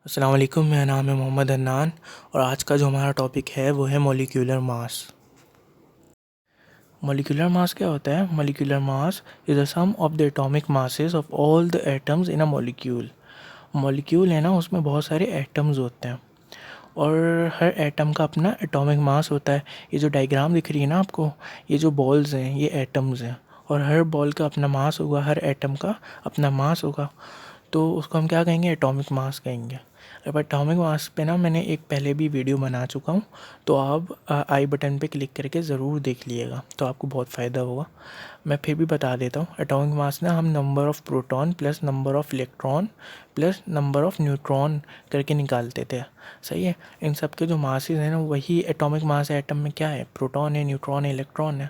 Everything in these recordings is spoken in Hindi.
अस्सलाम वालेकुम, मेरा नाम है मोहम्मद अदनान और आज का जो हमारा टॉपिक है वो है मॉलिक्यूलर मास। मॉलिक्यूलर मास क्या होता है? Molecular mass is the sum of the atomic masses of all the atoms in a molecule. Molecule है ना, उसमें बहुत सारे एटम्स होते हैं और हर एटम का अपना एटॉमिक मास होता है। ये जो डायग्राम दिख रही है ना आपको, ये जो बॉल्स हैं ये एटम्स हैं और हर बॉल का अपना मास होगा, हर एटम का अपना मास होगा। तो उसको हम क्या कहेंगे? एटॉमिक मास कहेंगे। अब एटॉमिक मास पे ना मैंने एक पहले भी वीडियो बना चुका हूँ, तो आप आई बटन पे क्लिक करके ज़रूर देख लीजिएगा, तो आपको बहुत फ़ायदा होगा। मैं फिर भी बता देता हूँ। एटॉमिक मास ना हम number of proton plus number of electron plus number of neutron करके निकालते थे। सही है। इन सब के जो मासेस हैं ना वही एटॉमिक मास है। एटम में क्या है? प्रोटॉन है, न्यूट्रॉन है, इलेक्ट्रॉन है।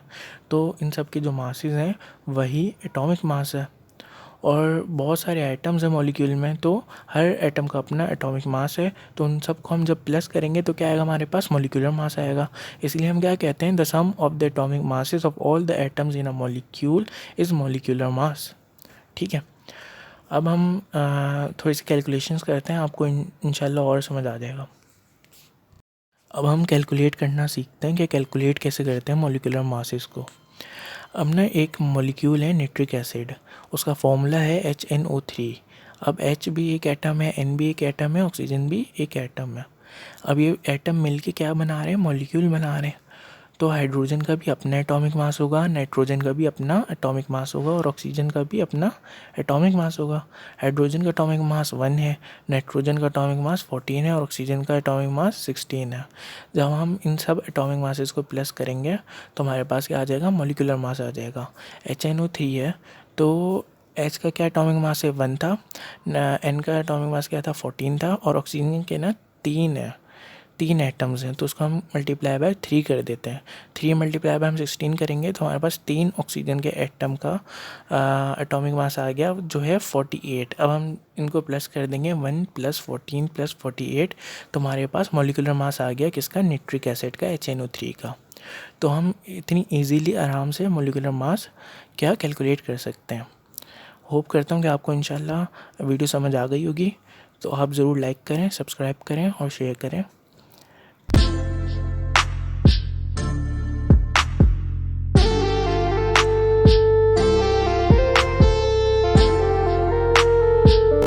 तो इन सब के जो मासेस हैं वही एटॉमिक मास है। और बहुत सारे एटम्स हैं मॉलिक्यूल में, तो हर एटम का अपना एटॉमिक मास है। तो उन सब को हम जब प्लस करेंगे तो क्या आएगा? हमारे पास मॉलिक्यूलर मास आएगा। इसलिए हम क्या कहते हैं? The sum of the atomic masses of all the atoms in a molecule is molecular mass. ठीक है। अब हम थोड़ी सी कैलकुलेशंस करते हैं, आपको इंशाल्लाह और समझ आ जाएगा। अब हम कैलकुलेट करना सीखते हैं कि कैलकुलेट कैसे करते हैं मॉलिक्यूलर मासेस को। अब ना एक मॉलिक्यूल है नाइट्रिक एसिड, उसका फॉर्मूला है HNO3। अब H भी एक एटम है, N भी एक एटम है, ऑक्सीजन भी एक एटम है। अब ये एटम मिलके क्या बना रहे हैं? मॉलिक्यूल बना रहे हैं। तो हाइड्रोजन का भी अपना एटॉमिक मास होगा, नाइट्रोजन का भी अपना एटॉमिक मास होगा और ऑक्सीजन का भी अपना एटॉमिक मास होगा। हाइड्रोजन का एटॉमिक मास 1 है, नाइट्रोजन का एटॉमिक मास 14 है और ऑक्सीजन का एटॉमिक मास 16 है। जब हम इन सब एटॉमिक मासेस को प्लस करेंगे तो हमारे पास क्या आ जाएगा? मॉलिक्यूलर मास आ जाएगा। HNO3 है, तो H का क्या एटॉमिक मास है? 1 था। N का एटॉमिक मास क्या था? 14 था और ऑक्सीजन के ना 3 है, 3 एटम्स हैं, तो उसको हम मल्टीप्लाई बाय 3 कर देते हैं। 3 मल्टीप्लाई बाय हम 16 करेंगे तो हमारे पास 3 ऑक्सीजन के एटम का एटॉमिक मास आ गया जो है 48। अब हम इनको प्लस कर देंगे, 1 + 14 + 48, तो हमारे पास मॉलिक्यूलर मास आ गया किसका? नाइट्रिक एसिड का, HNO3 का। तो हम इतनी ईजीली आराम से मॉलिक्यूलर मास क्या कैलकुलेट कर सकते हैं। होप करता हूँ कि आपको इंशाल्लाह वीडियो समझ आ गई होगी। तो आप ज़रूर लाइक करें, सब्सक्राइब करें और शेयर करें।